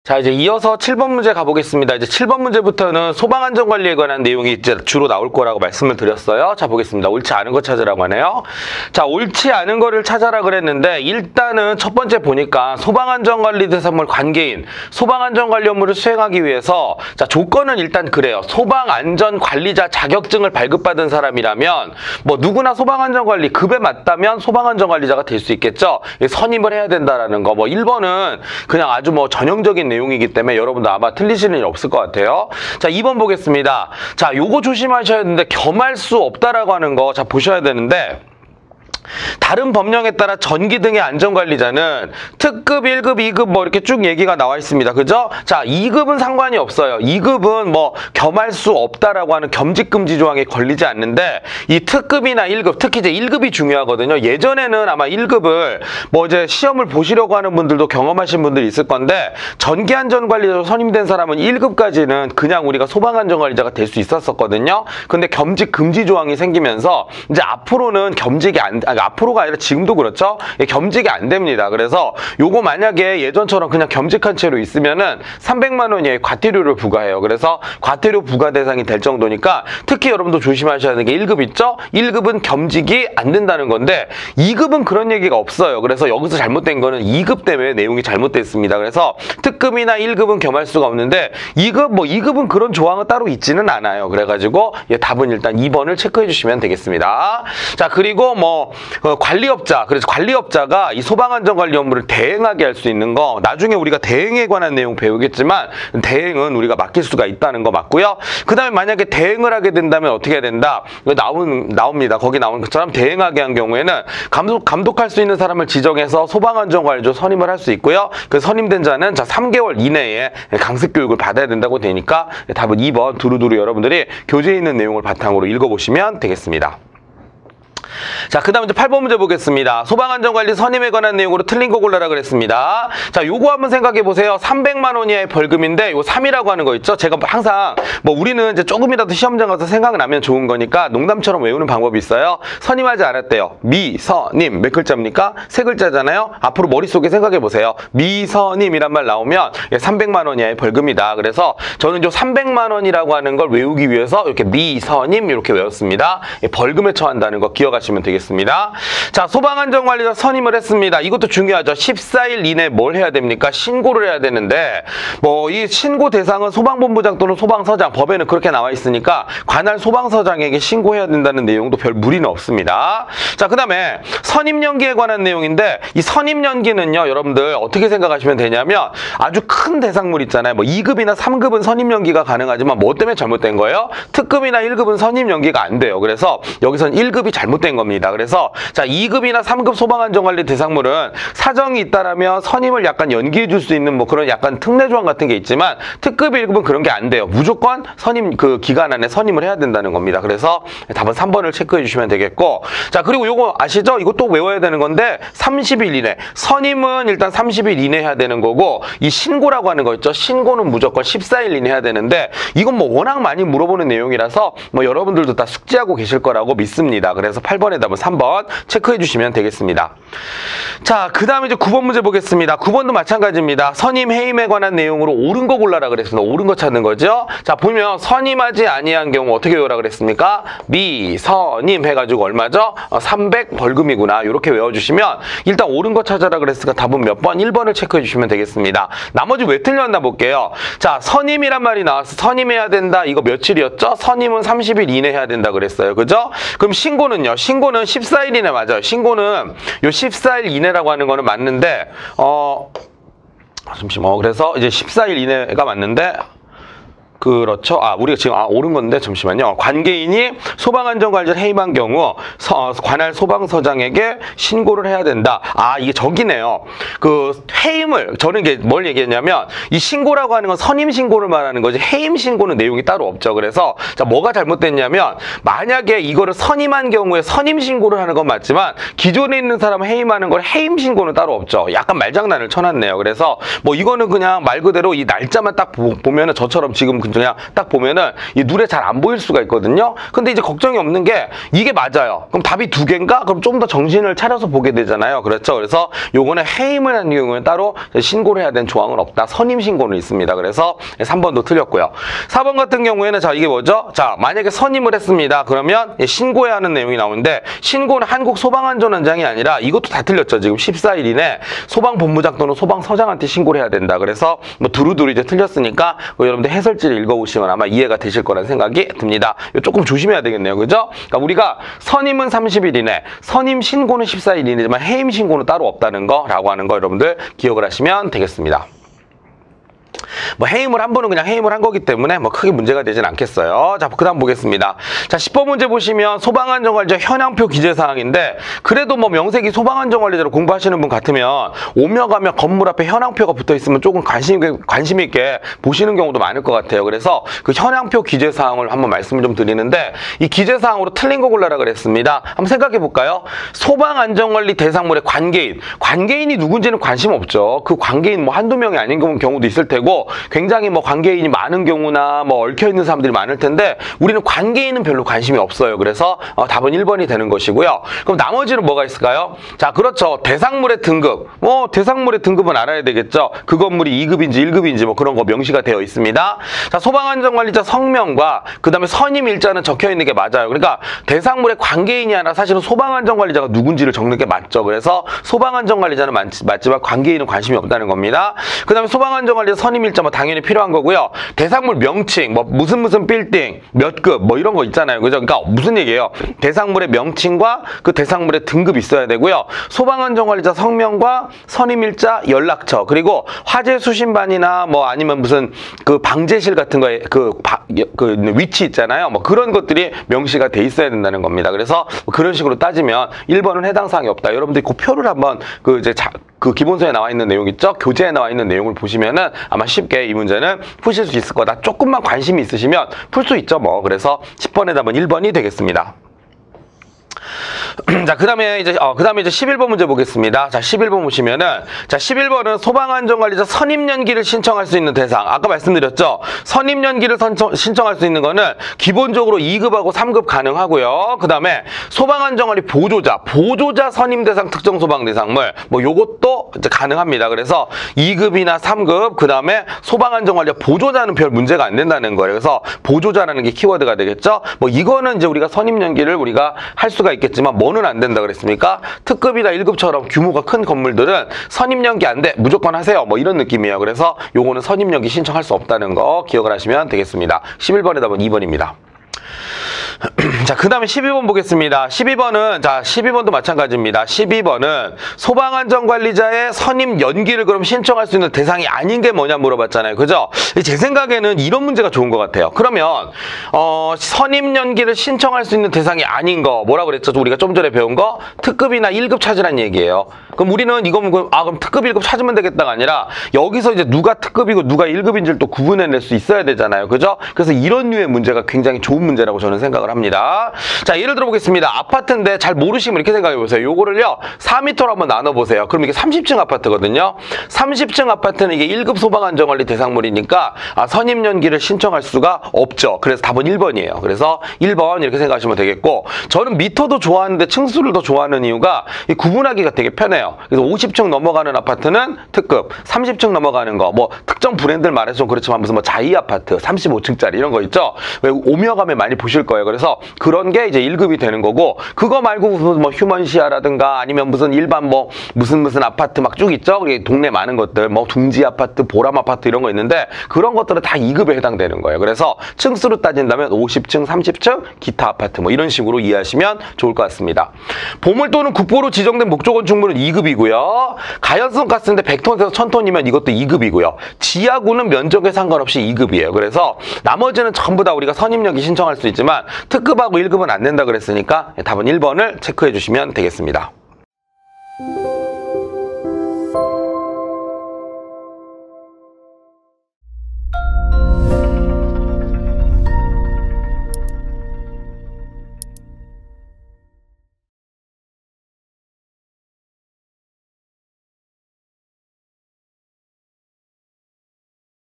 자, 이제 이어서 7번 문제 가보겠습니다. 이제 7번 문제부터는 소방안전관리에 관한 내용이 이제 주로 나올 거라고 말씀을 드렸어요. 자, 보겠습니다. 옳지 않은 거 찾으라고 하네요. 자, 옳지 않은 거를 찾아라 그랬는데, 일단은 첫 번째 보니까 소방안전관리 대상물 관계인 소방안전관리 업무를 수행하기 위해서, 자, 조건은 일단 그래요. 소방안전관리자 자격증을 발급받은 사람이라면, 뭐 누구나 소방안전관리 급에 맞다면 소방안전관리자가 될 수 있겠죠. 선임을 해야 된다라는 거. 뭐 1번은 그냥 아주 뭐 전형적인 내용이기 때문에 여러분도 아마 틀리시는 일 없을 것 같아요. 자, 2번 보겠습니다. 자, 요거 조심하셔야 되는데 겸할 수 없다라고 하는 거 자 보셔야 되는데, 다른 법령에 따라 전기 등의 안전관리자는 특급, 1급, 2급 뭐 이렇게 쭉 얘기가 나와 있습니다. 그죠? 자, 2급은 상관이 없어요. 2급은 뭐 겸할 수 없다라고 하는 겸직금지 조항에 걸리지 않는데, 이 특급이나 1급, 특히 이제 1급이 중요하거든요. 예전에는 아마 1급을 뭐 이제 시험을 보시려고 하는 분들도 경험하신 분들이 있을 건데, 전기안전관리자로 선임된 사람은 1급까지는 그냥 우리가 소방안전관리자가 될 수 있었거든요. 근데 겸직금지 조항이 생기면서 이제 앞으로는 겸직이 앞으로가 아니라 지금도 그렇죠. 겸직이 안 됩니다. 그래서 요거 만약에 예전처럼 그냥 겸직한 채로 있으면은 300만 원 이하의 과태료를 부과해요. 그래서 과태료 부과 대상이 될 정도니까 특히 여러분도 조심하셔야 하는 게 1급 있죠? 1급은 겸직이 안 된다는 건데 2급은 그런 얘기가 없어요. 그래서 여기서 잘못된 거는 2급 때문에 내용이 잘못됐습니다. 그래서 특급이나 1급은 겸할 수가 없는데 2급은 그런 조항은 따로 있지는 않아요. 그래가지고 답은 일단 2번을 체크해 주시면 되겠습니다. 자, 그리고 뭐 관리업자, 그래서 관리업자가 이 소방안전관리 업무를 대행하게 할 수 있는 거, 나중에 우리가 대행에 관한 내용 배우겠지만 대행은 우리가 맡길 수가 있다는 거 맞고요. 그 다음에 만약에 대행을 하게 된다면 어떻게 해야 된다? 나옵니다. 거기 나오는 것처럼 대행하게 한 경우에는 감독할 수 있는 사람을 지정해서 소방안전관리조 선임을 할 수 있고요. 그 선임된 자는 3개월 이내에 강습교육을 받아야 된다고 되니까 답은 2번 두루두루 여러분들이 교재에 있는 내용을 바탕으로 읽어보시면 되겠습니다. 자, 그 다음 이제 8번 문제 보겠습니다. 소방안전관리 선임에 관한 내용으로 틀린 거 골라라 그랬습니다. 자, 요거 한번 생각해 보세요. 300만 원 이하의 벌금인데 요 3이라고 하는 거 있죠? 제가 항상 뭐 우리는 이제 조금이라도 시험장 가서 생각나면 좋은 거니까 농담처럼 외우는 방법이 있어요. 선임하지 않았대요. 미선임 몇 글자입니까? 3글자잖아요. 앞으로 머릿속에 생각해 보세요. 미선임이란 말 나오면 300만 원 이하의 벌금이다. 그래서 저는 요 300만 원이라고 하는 걸 외우기 위해서 이렇게 미선임 이렇게 외웠습니다. 벌금에 처한다는 거 기억하시면 되겠습니다. 자, 소방안전관리자 선임을 했습니다. 이것도 중요하죠. 14일 이내에 뭘 해야 됩니까? 신고를 해야 되는데 뭐 이 신고 대상은 소방본부장 또는 소방서장, 법에는 그렇게 나와 있으니까 관할 소방서장에게 신고해야 된다는 내용도 별 무리는 없습니다. 자, 그 다음에 선임연기에 관한 내용인데 이 선임연기는요, 여러분들 어떻게 생각하시면 되냐면 아주 큰 대상물 있잖아요. 뭐 2급이나 3급은 선임연기가 가능하지만 뭐 때문에 잘못된 거예요? 특급이나 1급은 선임연기가 안 돼요. 그래서 여기선 1급이 잘못된 겁니다. 그래서 자, 2급이나 3급 소방안전관리 대상물은 사정이 있다라면 선임을 약간 연기해 줄 수 있는 뭐 그런 약간 특례 조항 같은 게 있지만 특급 1급은 그런 게 안 돼요. 무조건 선임 그 기간 안에 선임을 해야 된다는 겁니다. 그래서 답은 3번을 체크해 주시면 되겠고, 자, 그리고 요거 아시죠? 이거 또 외워야 되는 건데 30일 이내. 선임은 일단 30일 이내 해야 되는 거고, 이 신고라고 하는 거 있죠? 신고는 무조건 14일 이내 해야 되는데 이건 뭐 워낙 많이 물어보는 내용이라서 뭐 여러분들도 다 숙지하고 계실 거라고 믿습니다. 그래서 8번의 답은 3번 체크해 주시면 되겠습니다. 자, 그 다음에 이제 9번 문제 보겠습니다. 9번도 마찬가지입니다. 선임 해임에 관한 내용으로 옳은 거 골라라 그랬습니다. 옳은 거 찾는 거죠. 자, 보면 선임하지 아니한 경우 어떻게 외우라 그랬습니까? 미선임 해가지고 얼마죠? 300 벌금이구나. 이렇게 외워주시면 일단 옳은 거 찾아라 그랬으니까 답은 몇 번? 1번을 체크해 주시면 되겠습니다. 나머지 왜 틀렸나 볼게요. 자, 선임이란 말이 나와서 선임해야 된다. 이거 며칠이었죠? 선임은 30일 이내 해야 된다 그랬어요. 그죠? 그럼 신고는요? 신고는 14일 이내 맞아요. 신고는 요 14일 이내라고 하는 거는 맞는데 잠시만. 그래서 이제 14일 이내가 맞는데 그렇죠. 우리가 지금 옳은 건데 잠시만요. 관계인이 소방안전관리를 해임한 경우 관할 소방서장에게 신고를 해야 된다. 이게 저기네요. 그 해임을 저는 이게 뭘 얘기했냐면 이 신고라고 하는 건 선임 신고를 말하는 거지 해임 신고는 내용이 따로 없죠. 그래서 자, 뭐가 잘못됐냐면 만약에 이거를 선임한 경우에 선임 신고를 하는 건 맞지만 기존에 있는 사람 해임하는 걸 해임 신고는 따로 없죠. 약간 말장난을 쳐놨네요. 그래서 뭐 이거는 그냥 말 그대로 이 날짜만 딱 보면은 저처럼 지금 그냥 딱 보면은 이 눈에 잘 안 보일 수가 있거든요. 근데 이제 걱정이 없는 게 이게 맞아요. 그럼 답이 두 개인가? 그럼 좀 더 정신을 차려서 보게 되잖아요. 그렇죠? 그래서 요거는 해임을 하는 경우에는 따로 신고를 해야 되는 조항은 없다. 선임 신고는 있습니다. 그래서 3번도 틀렸고요. 4번 같은 경우에는 자 이게 뭐죠? 자 만약에 선임을 했습니다. 그러면 신고해야 하는 내용이 나오는데 신고는 한국소방안전원장이 아니라 이것도 다 틀렸죠. 지금 14일 이내 소방본부장 또는 소방서장한테 신고를 해야 된다. 그래서 뭐 두루두루 이제 틀렸으니까 뭐 여러분들 해설지를 읽어보시면 아마 이해가 되실 거라는 생각이 듭니다. 이거 조금 조심해야 되겠네요. 그죠? 그러니까 우리가 선임은 30일 이내, 선임 신고는 14일 이내지만 해임 신고는 따로 없다는 거라고 하는 거 여러분들 기억을 하시면 되겠습니다. 뭐 해임을 한 번은 그냥 해임을 한 거기 때문에 뭐 크게 문제가 되진 않겠어요. 자, 그 다음 보겠습니다. 자, 10번 문제 보시면 소방안전관리자 현황표 기재사항인데 그래도 뭐 명색이 소방안전관리자로 공부하시는 분 같으면 오며 가며 건물 앞에 현황표가 붙어 있으면 조금 관심 있게 보시는 경우도 많을 것 같아요. 그래서 그 현황표 기재사항을 한번 말씀을 좀 드리는데 이 기재사항으로 틀린 거 골라라 그랬습니다. 한번 생각해 볼까요? 소방안전관리 대상물의 관계인이 누군지는 관심 없죠. 그 관계인 뭐 한두 명이 아닌 경우도 있을 테고 굉장히 뭐 관계인이 많은 경우나 뭐 얽혀있는 사람들이 많을 텐데 우리는 관계인은 별로 관심이 없어요. 그래서 답은 1번이 되는 것이고요. 그럼 나머지는 뭐가 있을까요? 자, 그렇죠. 대상물의 등급. 대상물의 등급은 알아야 되겠죠. 그 건물이 2급인지 1급인지 뭐 그런 거 명시가 되어 있습니다. 자, 소방안전관리자 성명과 그 다음에 선임일자는 적혀 있는 게 맞아요. 그러니까 대상물의 관계인이 아니라 사실은 소방안전관리자가 누군지를 적는 게 맞죠. 그래서 소방안전관리자는 맞지만 관계인은 관심이 없다는 겁니다. 그 다음에 소방안전관리자 선임일자 뭐 당연히 필요한 거고요. 대상물 명칭, 뭐 무슨 빌딩, 몇 급, 뭐 이런 거 있잖아요. 그죠? 그러니까 무슨 얘기예요? 대상물의 명칭과 그 대상물의 등급 있어야 되고요. 소방안전관리자 성명과 선임일자, 연락처, 그리고 화재 수신반이나 뭐 아니면 무슨 그 방제실 같은 거에 그 위치 있잖아요. 뭐 그런 것들이 명시가 돼 있어야 된다는 겁니다. 그래서 그런 식으로 따지면 1번은 해당 사항이 없다. 여러분들이 그 표를 한번 그 기본서에 나와 있는 내용 있죠? 교재에 나와 있는 내용을 보시면은 아마 쉽게 이 문제는 푸실 수 있을 거다. 조금만 관심이 있으시면 풀 수 있죠, 뭐. 그래서 10번의 답은 1번이 되겠습니다. 자, 그 다음에 이제 11번 문제 보겠습니다. 자, 11번 보시면은, 자, 11번은 소방안전관리자 선임연기를 신청할 수 있는 대상. 아까 말씀드렸죠? 선임연기를 신청할 수 있는 거는 기본적으로 2급하고 3급 가능하고요. 그 다음에 소방안전관리 보조자 선임 대상 특정 소방 대상물. 뭐 요것도 이제 가능합니다. 그래서 2급이나 3급, 그 다음에 소방안전관리자 보조자는 별 문제가 안 된다는 거예요. 그래서 보조자라는 게 키워드가 되겠죠? 뭐 이거는 이제 우리가 선임연기를 우리가 할 수가 있겠지만 뭐는 안 된다 그랬습니까? 특급이나 1급처럼 규모가 큰 건물들은 선임연기 안 돼. 무조건 하세요. 뭐 이런 느낌이에요. 그래서 요거는 선임연기 신청할 수 없다는 거 기억을 하시면 되겠습니다. 11번의 답은 2번입니다. 자, 그 다음에 12번 보겠습니다. 12번도 마찬가지입니다. 12번은 소방안전관리자의 선임 연기를 그럼 신청할 수 있는 대상이 아닌 게 뭐냐 물어봤잖아요. 그죠? 제 생각에는 이런 문제가 좋은 것 같아요. 그러면, 선임 연기를 신청할 수 있는 대상이 아닌 거, 뭐라고 그랬죠? 우리가 좀 전에 배운 거? 특급이나 1급 찾으란 얘기예요. 그럼 우리는 이거, 그럼 특급, 1급 찾으면 되겠다가 아니라, 여기서 이제 누가 특급이고 누가 1급인지를 또 구분해낼 수 있어야 되잖아요. 그죠? 그래서 이런 류의 문제가 굉장히 좋은 문제라고 저는 생각을 합니다. 자, 예를 들어 보겠습니다. 아파트인데 잘 모르시면 이렇게 생각해 보세요. 요거를요, 4m로 한번 나눠보세요. 그럼 이게 30층 아파트거든요. 30층 아파트는 이게 1급 소방안전관리 대상물이니까 선임 연기를 신청할 수가 없죠. 그래서 답은 1번이에요. 그래서 1번 이렇게 생각하시면 되겠고, 저는 미터도 좋아하는데 층수를 더 좋아하는 이유가 이 구분하기가 되게 편해요. 그래서 50층 넘어가는 아파트는 특급, 30층 넘어가는 거, 뭐 특정 브랜드를 말해서 좀 그렇지만 무슨 뭐 자이 아파트, 35층짜리 이런 거 있죠. 왜 오며 가며 많이 보실 거예요. 그래서 그런 게 이제 1급이 되는 거고, 그거 말고 뭐 휴먼시아라든가 아니면 무슨 일반 뭐 무슨 아파트 막 쭉 있죠. 동네 많은 것들, 뭐 둥지 아파트, 보람 아파트 이런 거 있는데 그런 것들은 다 2급에 해당되는 거예요. 그래서 층수로 따진다면 50층, 30층, 기타 아파트 뭐 이런 식으로 이해하시면 좋을 것 같습니다. 보물 또는 국보로 지정된 목조 건축물은 2급이고요. 가연성 가스인데 100톤에서 1000톤이면 이것도 2급이고요. 지하구는 면적에 상관없이 2급이에요. 그래서 나머지는 전부 다 우리가 선임연기 신청할 수 있지만 특급하고 1급은 안 된다 그랬으니까 답은 1번을 체크해 주시면 되겠습니다.